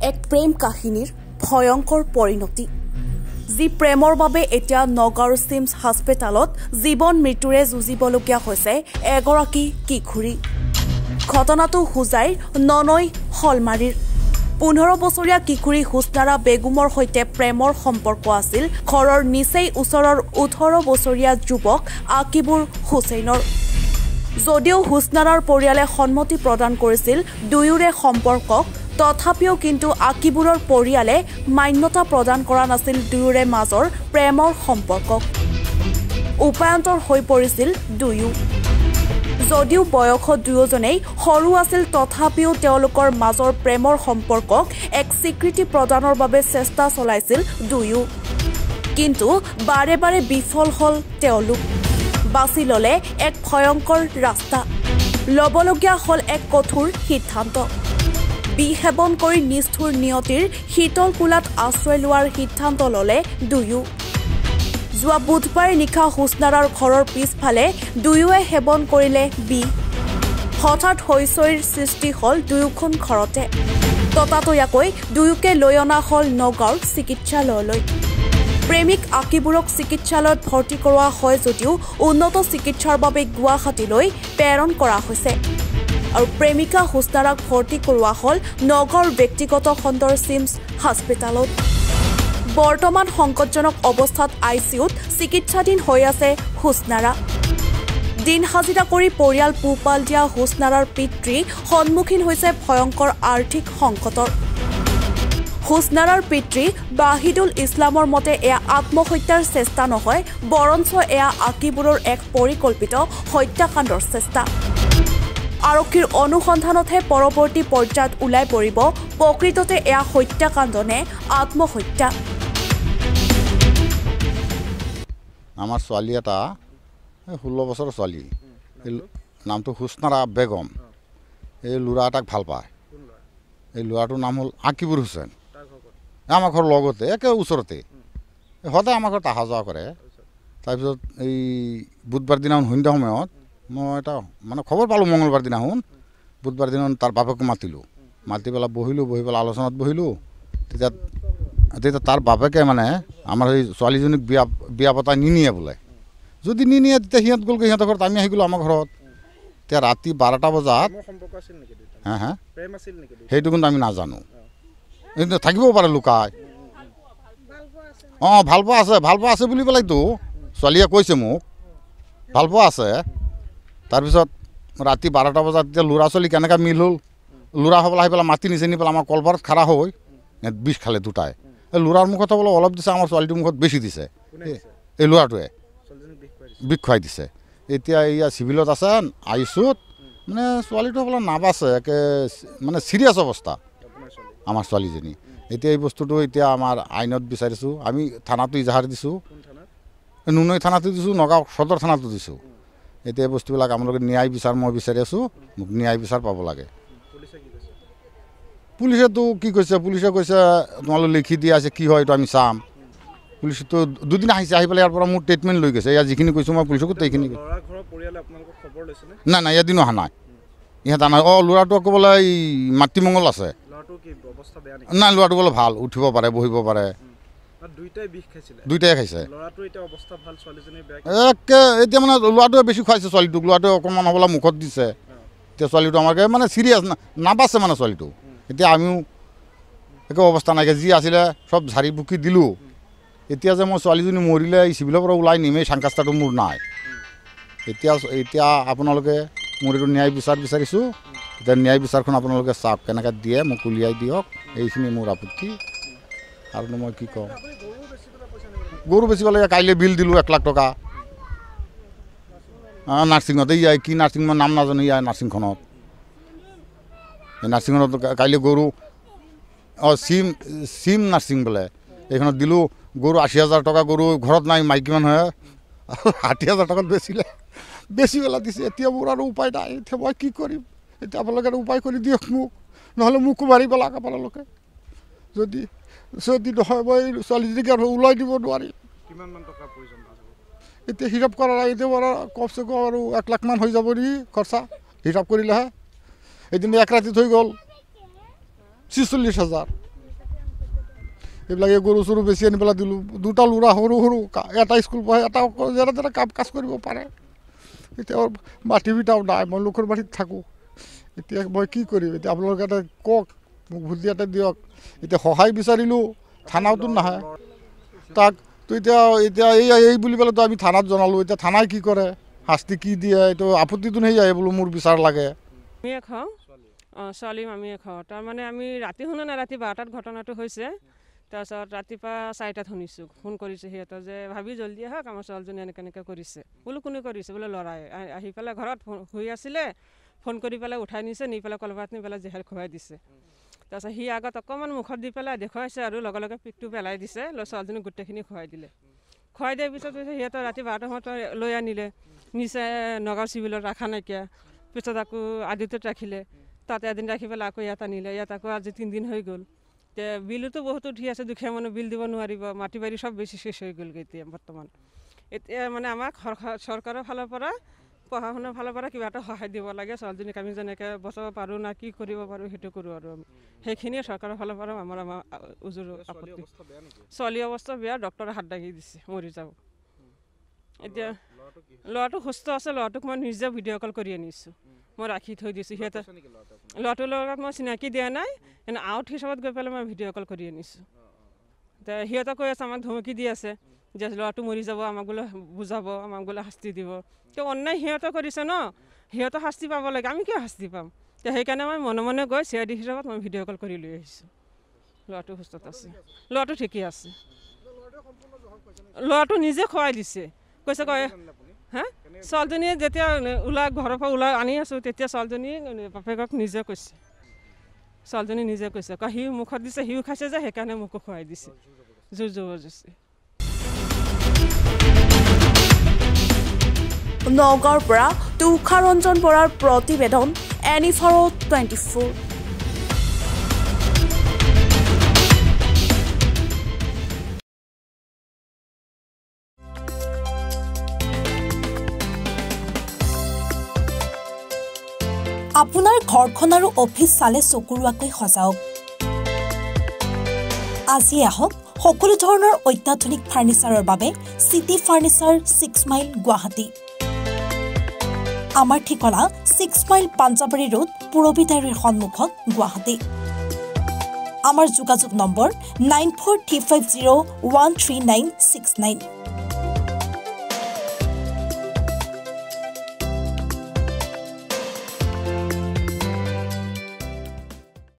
এক প্ৰেম কাহিনীৰ ভয়ংকৰ পৰিণতি যি প্ৰেমৰ বাবে এতিয়া নগাঁৱৰ সিমছ হাস্পতালত জীৱন মৃত্যুৰে যুঁজিবলগীয়া হৈছে এগৰাকী কিশোৰী ঘটনাটো হুজাইৰ ননৈ হলমাৰীৰ 15 বছৰীয়া কিশোৰী হুছনাৰা বেগমৰ সৈতে প্ৰেমৰ সম্পৰ্ক আছিল ঘৰৰ নিচেই ওচৰৰ 18 বছৰীয়া যুৱক আকিবুৰ হুছেইনৰ যদিও হুছনাৰাৰ পৰিয়ালে সন্মতি প্ৰদান কৰিছিল দুয়োৰে সম্পৰ্কক তথাপিও কিন্তু আকিবুৰৰ পৰিয়ালে মান্যতা প্ৰদান কৰা নাছিল দুয়োৰে মাজৰ প্ৰেমৰ সম্পৰ্কক উপায়ন্তৰ হৈ পৰিছিল দুয়ো যদিও বয়সত দুয়োজনেই সৰু আছিল তথাপিও তেওঁলোকৰ মাজৰ প্ৰেমৰ সম্পৰ্কক এক স্বীকৃতি প্ৰদানৰ বাবে চেষ্টা চলাইছিল দুয়ো কিন্তু বাৰে বাৰে বিফল হল তেওঁলোক বাছি ললে এক ভয়ংকৰ ৰাস্তা লবলগীয়া হল এক কঠোৰ সিদ্ধান্ত বিহেবন কৰি নিষ্ঠুৰ নিয়তিৰ শীতল কোলাত আশ্ৰয় লোৱাৰ সিদ্ধান্ত ললে দুয়ো যোৱা বুধবাৰে নিশা হুছনাৰাৰ ঘৰৰ পিছফালে দুয়োৱে সেৱন কৰিলে হঠাৎ হৈচৈৰ সৃষ্টি হল দুয়োখন ঘৰতে ততাতৈয়াকৈ দুয়োকে লৈ অনা হল নগাঁৱৰ চিকিৎসালয়লৈ প্ৰেমিক আকিবুৰক চিকিৎসালয়ত ভৰ্তি কৰোৱা হয় যদিও উন্নত চিকিৎসাৰ বাবে গুৱাহাটীলৈ প্ৰেৰণ কৰা হৈছে আৰু প্ৰেমিকা হুছনাৰাক ভৰ্তি কৰোৱা হল নগাঁৱৰ ব্যক্তিগত খণ্ডৰ সিমছ হাস্পতালত বৰ্তমান সংকটজনক অৱস্থাত আইচিইউত চিকিৎসাধীন হৈ আছে হুছনাৰা দিন হাজিৰা কৰি পৰিয়াল পোহপাল দিয়া হুছনাৰাৰ পিতৃ সন্মুখীন হৈছে ভয়ংকৰ আৰ্থিক সংকটৰ হুছনাৰাৰ পিতৃ বাহিদুল ইছলামৰ মতে এয়া আত্মহত্যাৰ চেষ্টা নহয় বৰঞ্চ এয়া আকিবুৰৰ এক পৰিকল্পিত হত্যাকাণ্ডৰ চেষ্টা আৰক্ষীৰ অনুসন্ধানতহে পৰৱৰ্তী পৰ্যায়ত ওলাই পৰিব প্ৰকৃততে এয়া হত্যাকাণ্ড নে আত্মহত্যা আমাৰ ছোৱালী এটা 16 বছৰৰ ছোৱালী নামটো হুছনাৰা বেগম এই ল'ৰা এটাক ভাল পায় এই ল'ৰাটোৰ নাম হ'ল আকিবুৰ হুছেইন আমাৰ ঘৰ লগতে একে ওচৰতে সদায় আমাৰ ঘৰত অহা যোৱা কৰে তাৰপিছত এই বুধবাৰ দিনাখন সন্ধ্যা সময়ত মই এটা মানে খবৰ পালোঁ মঙ্গলবাৰ দিনাখন বুধবাৰ দিনাখন তাৰ বাপেক মাতিলোঁ মাতি পেলাই বহি পেলাই আলোচনাত বহিলোঁ তেতিয়া তাৰ বাপেকে মানে আমাৰ এই ছোৱালীজনীক বিয়া পতাই নিনিয়ে বোলে যদি নিনিয়ে তেতিয়া সিহঁত গ'লগৈ সিহঁতৰ ঘৰত আমি আহি গ'লোঁ আমাৰ ঘৰত এতিয়া ৰাতি 12টা বজাত হা সেইটো কিন্তু আমি নাজানো কিন্তু থাকিবও পাৰে লুকাই অঁ ভাল পোৱা আছে বুলি পেলাইতো ছোৱালীয়ে কৈছে মোক ভাল পোৱা আছে তাৰপিছত ৰাতি 12টা বজাত এতিয়া ল'ৰা ছোৱালী কেনেকৈ মিল হ'ল ল'ৰা হ'বলৈ আহি পেলাই মাতি নিছে নি পেলাই আমাৰ কলপাৰত খাৰা হৈ বিষ খালে দুটাই এই ল'ৰাৰ মুখত বোলে অলপ দিছে আমাৰ ছোৱালীটোৰ মুখত বেছি দিছে এই ল'ৰাটোৱে বিষ খুৱাই দিছে এতিয়া এয়া চিভিলত আছে আইচুত মানে ছোৱালীটো বোলে নাবাছে একে মানে চিৰিয়াছ অৱস্থা আমাৰ ছোৱালীজনী এতিয়া এই বস্তুটো এতিয়া আমাৰ আইনত বিচাৰিছোঁ আমি থানাটো ইজাহাৰ দিছোঁ নুনৈ থানাটো দিছোঁ নগাঁও সদৰ থানাটো দিছোঁ এতিয়া এই বস্তুবিলাক আপোনালোকে ন্যায় বিচাৰ মই বিচাৰি আছোঁ মোক ন্যায় বিচাৰ পাব লাগে পুলিচেতো কি কৈছে পুলিচে কৈছে তোমালোক লিখি দিয়া আছে কি হয় এইটো আমি চাম পুলিচেতো দুদিন আহিছে আহি পেলাই ইয়াৰ পৰা মোৰ ট্ৰিটমেণ্ট লৈ গৈছে ইয়াত যিখিনি কৈছোঁ মই পুলিচকো গোটেইখিনি নাই এদিনো অহা নাই ইহঁত নাই অঁ ল'ৰাটো আকৌ বোলে এই মাতৃমংগল আছে নাই ল'ৰাটো বোলে ভাল উঠিব পাৰে বহিব পাৰে দুইটাই খাইছে একে এতিয়া মানে ল'ৰাটোৱে বেছি খুৱাইছে ছোৱালীটোক ল'ৰাটোৱে অকণমান হ'বলৈ মুখত দিছে এতিয়া ছোৱালীটো আমাকে মানে চিৰিয়াছ নাবাছে মানে ছোৱালীটো এতিয়া আমিও একো অৱস্থা নাইকিয়া যি আছিলে চব ঝাৰি বুকি দিলোঁ এতিয়া যে মই ছোৱালীজনী মৰিলে এই চিভিলৰ পৰা ওলাই নিমেই চাংকাষ্টাৰটো মোৰ নাই এতিয়া আপোনালোকে মোৰ এইটো ন্যায় বিচাৰ বিচাৰিছোঁ এতিয়া ন্যায় বিচাৰখন আপোনালোকে চাওক কেনেকৈ দিয়ে মোক উলিয়াই দিয়ক এইখিনি মোৰ আপত্তি আৰু মই কি কওঁ গৰু বেচিব লাগে কাইলৈ বিল দিলোঁ 1 লাখ টকা নাৰ্ছিঙত ইয়াই কি নাৰ্ছিং মই নাম নাজানো ইয়াৰ নাৰ্ছিংখনত এই নাৰ্ছিংখনত কাইলৈ গৰু অঁ চিম নাৰ্ছিং বোলে এইখনত দিলোঁ গৰু 80,000 টকা গৰু ঘৰত নাই মাইকী মানুহে 60,000 টকাত বেছি পেলাই দিছে এতিয়া মোৰ আৰু উপায় নাই এতিয়া মই কি কৰিম এতিয়া আপোনালোকে উপায় কৰি দিয়ক মোক নহ'লে মোকো মাৰি পেলাক আপোনালোকে যদি নহয় মই ছোৱালীজনীক আৰু ওলাই দিব নোৱাৰিম এতিয়া হিচাপ কৰা নাই এতিয়া বাৰু কমচে কম আৰু 1 লাখ মান হৈ যাব নেকি খৰচা হিচাপ কৰিলেহে এদিন এক ৰাতি থৈ গ'ল 46,000 এইবিলাক এই গৰু চৰু বেছি আনি পেলাই দিলোঁ। দুটা ল'ৰা সৰু সৰু, এটা স্কুল পঢ়ে, এটা যেনে তেনে কাম কাজ কৰিব পাৰে। এতিয়া মাটি বিটাও নাই, মই লোকৰ মাটিত থাকোঁ। এতিয়া মই কি কৰিম? এতিয়া আপোনালোকে এটা কওক, মোক বুদ্ধি এটা দিয়ক। এতিয়া সহায় বিচাৰিলোঁ, থানাওতো নাহে। তাক তো এতিয়া এই বুলি পেলাইতো আমি থানাত জনালোঁ। এতিয়া থানাই কি কৰে, শাস্তি কি দিয়ে, এইটো আপত্তিটো সেই যায় বোলো মোৰ বিচাৰ লাগে। আমিয়ে খাওঁ, ছোৱালী আমিয়ে খাওঁ। তাৰমানে আমি ৰাতি শুনা নাই, ৰাতি 12টাত ঘটনাটো হৈছে। তাৰপিছত ৰাতিপুৱা 4টাত শুনিছোঁ, ফোন কৰিছে সিহঁতৰ যে ভাবি জলদি আহক, আমাৰ ছোৱালীজনী এনেকৈ কৰিছে। বোলো কোনে কৰিছে? বোলে ল'ৰাই আহি পেলাই ঘৰত শুই আছিলে, ফোন কৰি পেলাই উঠাই নিছে, নি পেলাই কলপাত নি পেলাই জেহেৰ খুৱাই দিছে। তাৰপিছত সি আগত অকণমান মুখত দি পেলাই দেখুৱাইছে আৰু লগে লগে পিকটো পেলাই দিছে, ছোৱালীজনী গোটেইখিনি খুৱাই দিলে। খুৱাই দিয়াৰ পিছত সিহঁতৰ ৰাতি 12টা সময়ত লৈ আনিলে, নিচে নগাঁও চিভিলত ৰখা নাইকিয়া। পিছত আকৌ আদিত্যত ৰাখিলে, তাতে এদিন ৰাখি পেলাই আকৌ ইয়াত আনিলে। ইয়াত আকৌ আজি 3 দিন হৈ গ'ল। এতিয়া বিলতো বহুত উঠি আছে, দুখীয়া মানুহ বিল দিব নোৱাৰিব, মাটি বাৰী চব বেছি শেষ হৈ গ'লগৈ এতিয়া বৰ্তমান। এতিয়া মানে আমাক চৰকাৰৰ ফালৰ পৰা, পঢ়া শুনাৰ ফালৰ পৰা কিবা এটা সহায় দিব লাগে। ছোৱালীজনীক আমি যেনেকৈ বচাব পাৰোঁ না কি কৰিব পাৰোঁ সেইটো কৰোঁ আৰু আমি সেইখিনিয়ে চৰকাৰৰ ফালৰ পৰা আমাৰ উজুৰ আপত্তি। ছোৱালীৰ অৱস্থা বেয়া, ডক্টৰে হাত দাঙি দিছে, মৰি যাব। এতিয়া ল'ৰাটো সুস্থ আছে, ল'ৰাটোক মই নিজে ভিডিঅ' কল কৰি আনিছোঁ, মই ৰাখি থৈ দিছোঁ। সিহঁতে ল'ৰাটোৰ লগত মই চিনাকি দিয়া নাই, এনে আউট হিচাপত গৈ পেলাই মই ভিডিঅ' কল কৰি আনিছোঁ। এতিয়া সিহঁতে কৈ আছে, আমাক ধমকি দি আছে যে ল'ৰাটো মৰি যাব, আমাক বোলে বুজাব, আমাক বোলে শাস্তি দিব। তো অন্যায় সিহঁতে কৰিছে ন, সিহঁতে শাস্তি পাব লাগে, আমি কিয় শাস্তি পাম? তো সেইকাৰণে মই মনে মনে গৈ CID হিচাপত মই ভিডিঅ' কল কৰি লৈ আহিছোঁ। ল'ৰাটো সুস্থত আছে, ল'ৰাটো ঠিকেই আছে। ল'ৰাটো নিজে খুৱাই দিছে, কৈছে হা ছোৱালীজনীয়ে যেতিয়া ঘৰৰ পৰা ওলাই আনি আছোঁ, তেতিয়া ছোৱালীজনী বাপেকক নিজে কৈছে, ছোৱালীজনী নিজে কৈছে, সি মুখত দিছে, সিও খাইছে যে সেইকাৰণে মোকো খুৱাই দিছে, জোৰ জবৰদস্তি। নগাঁৱৰ পৰা তুষাৰঞ্জন বৰাৰ প্ৰতিবেদন, এনিফাৰো 24। আপোনাৰ ঘৰখন আৰু অফিচ চালে চকুৰুৱাকৈ সজাওক। আজি আহক সকলো ধৰণৰ অত্যাধুনিক ফাৰ্নিচাৰৰ বাবে চিটি ফাৰ্নিচাৰ 6 মাইল গুৱাহাটী। আমাৰ ঠিকনা 6 মাইল পাঞ্জাবাৰী ৰোড, পুৰবিদাৰীৰ সন্মুখত, গুৱাহাটী। আমাৰ যোগাযোগ নম্বৰ 9435013969।